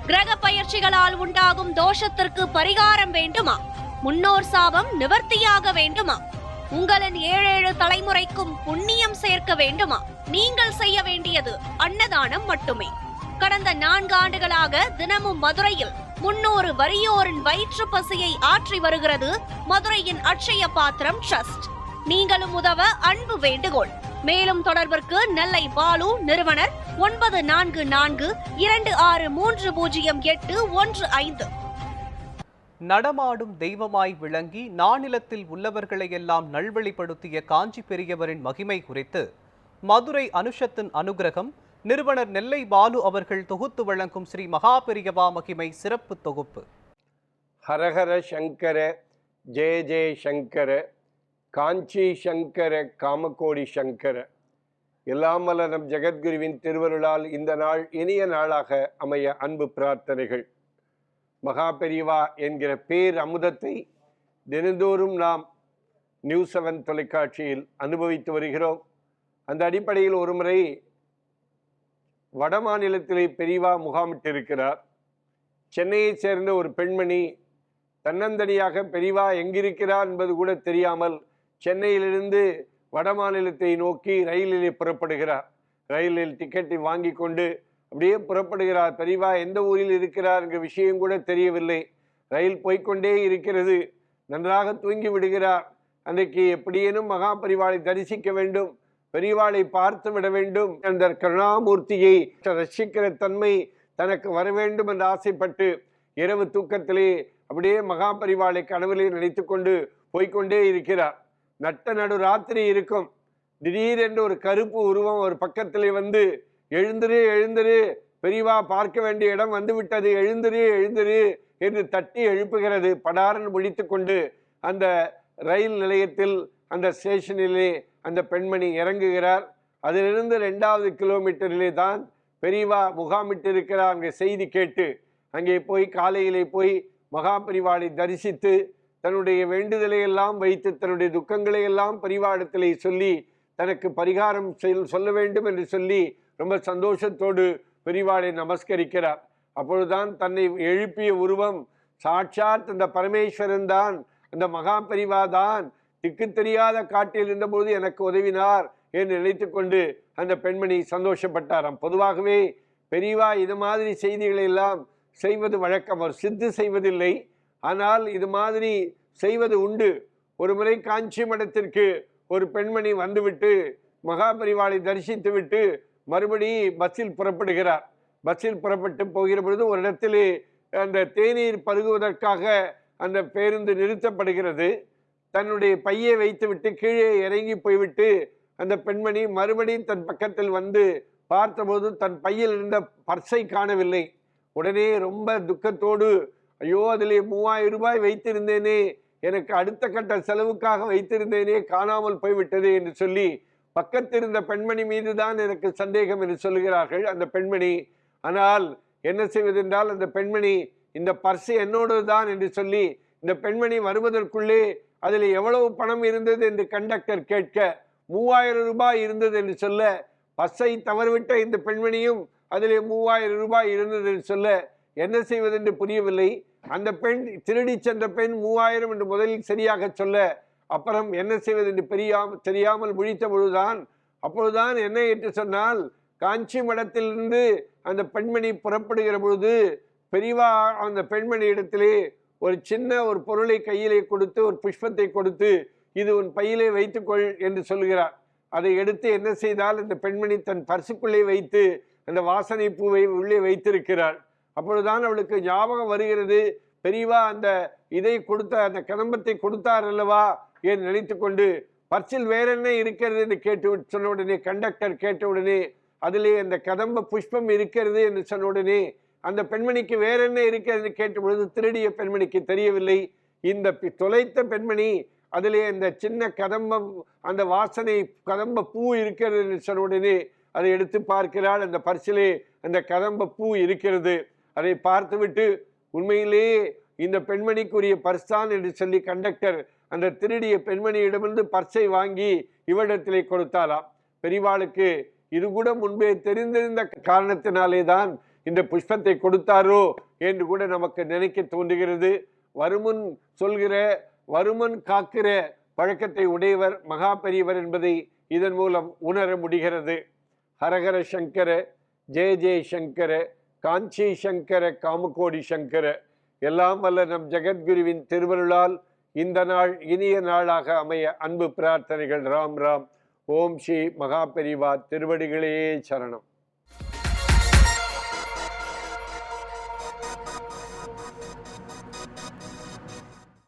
கிரக பயிற்சிகளால் உண்டாகும் தோஷத்திற்கு பரிகாரம் வேண்டுமா? முன்னோர் சாபம் நிவர்த்தியாக வேண்டுமா? உங்களின் 7 தலைமுறைக்கும் புண்ணியம் சேர்க்க வேண்டுமா? நீங்கள் செய்ய வேண்டியது அன்னதானம் மட்டுமே. கடந்த 4 ஆண்டுகளாக தினமும் மதுரையில் 300 வறியோரின் வயிற்று பசியை ஆற்றி வருகிறது மதுரையின் அட்சய பாத்திரம் ட்ரஸ்ட். நீங்களும் உதவ அன்பு வேண்டுகோள். மேலும் தொடர்பிற்கு நெல்லை பாலு, நிறுவனர் 944226300815. நடமாடும் தெய்வமாய் விளங்கி நானிலத்தில் உள்ளவர்களையெல்லாம் நல்வழிப்படுத்திய காஞ்சி பெரியவரின் மகிமை குறித்து மதுரை அனுஷத்தின் அனுகிரகம் நிறுவனர் நெல்லை பாலு அவர்கள் தொகுத்து வழங்கும் ஸ்ரீ மகாபெரியவா மகிமை சிறப்பு தொகுப்பு. ஹரஹர சங்கர ஜெய ஜெய சங்கர காஞ்சி சங்கர காமகோடி சங்கர. எல்லாம் வல்ல நம் ஜெகத்குருவின் திருவருளால் இந்த நாள் இனிய நாளாக அமைய அன்பு பிரார்த்தனைகள். மகாபெரிவா என்கிற பேர் அமுதத்தை தினந்தோறும் நாம் நியூஸ் 7 தொலைக்காட்சியில் அனுபவித்து வருகிறோம். அந்த அடிப்படையில் ஒருமுறை வட மாநிலத்திலே பெரியவா முகாமிட்டிருக்கிறார். சென்னையை சேர்ந்த ஒரு பெண்மணி தன்னந்தனியாக பெரியவா எங்கிருக்கிறார் என்பது கூட தெரியாமல் சென்னையிலிருந்து வட மாநிலத்தை நோக்கி ரயிலிலே புறப்படுகிறார். ரயிலில் டிக்கெட்டை வாங்கி கொண்டு அப்படியே புறப்படுகிறார். பெரியவா எந்த ஊரில் இருக்கிறார் என்ற விஷயம் கூட தெரியவில்லை. ரயில் போய்கொண்டே இருக்கிறது. நன்றாக தூங்கி விடுகிறார். அன்றைக்கு எப்படியேனும் மகாபெரிவாளை தரிசிக்க வேண்டும், பெரியவாளை பார்த்து விட வேண்டும், அந்த கருணாமூர்த்தியை ரசிக்கிற தன்மை தனக்கு வர வேண்டும் என்று ஆசைப்பட்டு இரவு தூக்கத்திலே அப்படியே மகாபெரிவாளை கனவிலே நினைத்து கொண்டு போய்கொண்டே இருக்கிறார். நட்ட நடு ராத்திரி இருக்கும். திடீரென்று ஒரு கருப்பு உருவம் ஒரு பக்கத்திலே வந்து எழுந்திரு எழுந்திரு, பெரியவா பார்க்க வேண்டிய இடம் வந்து விட்டது, எழுந்திரு எழுந்திரு என்று தட்டி எழுப்புகிறது. படாரன் முடித்து கொண்டு அந்த ரயில் நிலையத்தில் அந்த ஸ்டேஷனிலே அந்த பெண்மணி இறங்குகிறார். அதிலிருந்து 2வது கிலோமீட்டரிலே தான் பெரியவா முகாமிட்டிருக்கிறார் என்ற செய்தி கேட்டு அங்கே போய் காலையிலே போய் மகாபெரிவாளை தரிசித்து தன்னுடைய வேண்டுதலை எல்லாம் வைத்து தன்னுடைய துக்கங்களை எல்லாம் பெரியவாளிடத்திலே சொல்லி தனக்கு பரிகாரம் சொல்ல வேண்டும் என்று சொல்லி ரொம்ப சந்தோஷத்தோடு பெரியவாளை நமஸ்கரிக்கிறார். அப்பொழுதுதான் தன்னை எழுப்பிய உருவம் சாட்சாத் அந்த பரமேஸ்வரன் தான், அந்த மகாபெரிவா தான் திக்கு தெரியாத காட்டில் இருந்தபோது எனக்கு உதவினார் என்று நினைத்து கொண்டு அந்த பெண்மணி சந்தோஷப்பட்டாராம். பொதுவாகவே பெரியவா இது மாதிரி செய்திகளை எல்லாம் செய்வது வழக்கம். அவர் சித்து செய்வதில்லை, ஆனால் இது மாதிரி செய்வது உண்டு. ஒரு முறை காஞ்சி மடத்திற்கு ஒரு பெண்மணி வந்துவிட்டு மகாபெரிவாளை தரிசித்து விட்டு மறுபடி பஸ்ஸில் புறப்படுகிறார். பஸ்ஸில் புறப்பட்டு போகிற பொழுது ஒரு இடத்திலே அந்த தேநீர் பருகுவதற்காக அந்த பேருந்து நிறுத்தப்படுகிறது. தன்னுடைய பையை வைத்துவிட்டு கீழே இறங்கி போய்விட்டு அந்த பெண்மணி மறுபடியும் தன் பக்கத்தில் வந்து பார்த்தபோது தன் பையில் இருந்த பர்ஸை காணவில்லை. உடனே ரொம்ப துக்கத்தோடு, ஐயோ அதிலே 3000 ரூபாய் வைத்திருந்தேனே, எனக்கு அடுத்த கட்ட செலவுக்காக வைத்திருந்தேனே, காணாமல் போய்விட்டது என்று சொல்லி பக்கத்திருந்த பெண்மணி மீது தான் எனக்கு சந்தேகம் என்று சொல்லுகிறார்கள் அந்த பெண்மணி. ஆனால் என்ன செய்வதென்றால் அந்த பெண்மணி இந்த பர்ஸ் என்னோடு தான் என்று சொல்லி இந்த பெண்மணி வருவதற்குள்ளே அதில் எவ்வளவு பணம் இருந்தது என்று கண்டக்டர் கேட்க 3000 ரூபாய் இருந்தது என்று சொல்ல, பஸ்ஸை தவறுவிட்ட இந்த பெண்மணியும் அதிலே 3000 ரூபாய் இருந்தது என்று சொல்ல என்ன செய்வதென்று புரியவில்லை. அந்த பெண் திருடி சென்ற பெண் 3000 என்று முதலில் சரியாக சொல்ல, அப்புறம் என்ன செய்வது என்று தெரியாமல் முழித்த பொழுதுதான் அப்பொழுதுதான் என்ன என்று சொன்னால், காஞ்சி மடத்திலிருந்து அந்த பெண்மணி புறப்படுகிற பொழுது பெரியவா அந்த பெண்மணி இடத்திலே ஒரு சின்ன ஒரு பொருளை கையிலே கொடுத்து ஒரு புஷ்பத்தை கொடுத்து, இது உன் பையிலே வைத்துக்கொள் என்று சொல்கிறார். அதை எடுத்து என்ன செய்தால் இந்த பெண்மணி தன் பர்சுக்குள்ளே வைத்து அந்த வாசனை பூவை உள்ளே வைத்திருக்கிறாள். அப்பொழுதுதான் அவளுக்கு ஞாபகம் வருகிறது, பெரியவா அந்த இதை கொடுத்த அந்த கதம்பத்தை கொடுத்தார் அல்லவா என்று நினைத்து கொண்டு பர்சில் வேற என்ன இருக்கிறது என்று கேட்டு சொன்ன உடனே, கண்டக்டர் கேட்ட உடனே அதிலே அந்த கதம்ப புஷ்பம் இருக்கிறது என்று சொன்ன உடனே அந்த பெண்மணிக்கு வேற என்ன இருக்கிறது கேட்ட பொழுது திருடிய பெண்மணிக்கு தெரியவில்லை. இந்த தொலைத்த பெண்மணி அதிலே அந்த சின்ன கதம்பம் அந்த வாசனை கதம்ப பூ இருக்கிறது என்று சொன்ன உடனே அதை எடுத்து பார்க்கிறாள். அந்த பர்சிலே அந்த கதம்ப பூ இருக்கிறது. அதை பார்த்துவிட்டு உண்மையிலேயே இந்த பெண்மணிக்குரிய பர்ஸ்தான் என்று சொல்லி கண்டக்டர் அந்த திருடிய பெண்மணியிடமிருந்து பர்ஸை வாங்கி இவரிடத்திலே கொடுத்தாராம். பெரியவாளுக்கு இது கூட முன்பே தெரிந்திருந்த காரணத்தினாலே தான் இந்த புஷ்பத்தை கொடுத்தாரோ என்று கூட நமக்கு நினைக்க தோன்றுகிறது. வருமுன் சொல்கிற வருமுன் காக்கிற பழக்கத்தை உடையவர் மகா பெரியவர் என்பதை இதன் மூலம் உணர முடிகிறது. ஹரஹர சங்கர, ஜெய ஜெய சங்கர, காஞ்சி சங்கர, காமகோடி சங்கர. எல்லாம் வல்ல நம் ஜெகத்குருவின் திருவருளால் இந்த நாள் இனிய நாளாக அமைய அன்பு பிரார்த்தனைகள். ராம் ராம். ஓம் ஸ்ரீ மகா பெரிவா திருவடிகளே சரணம்.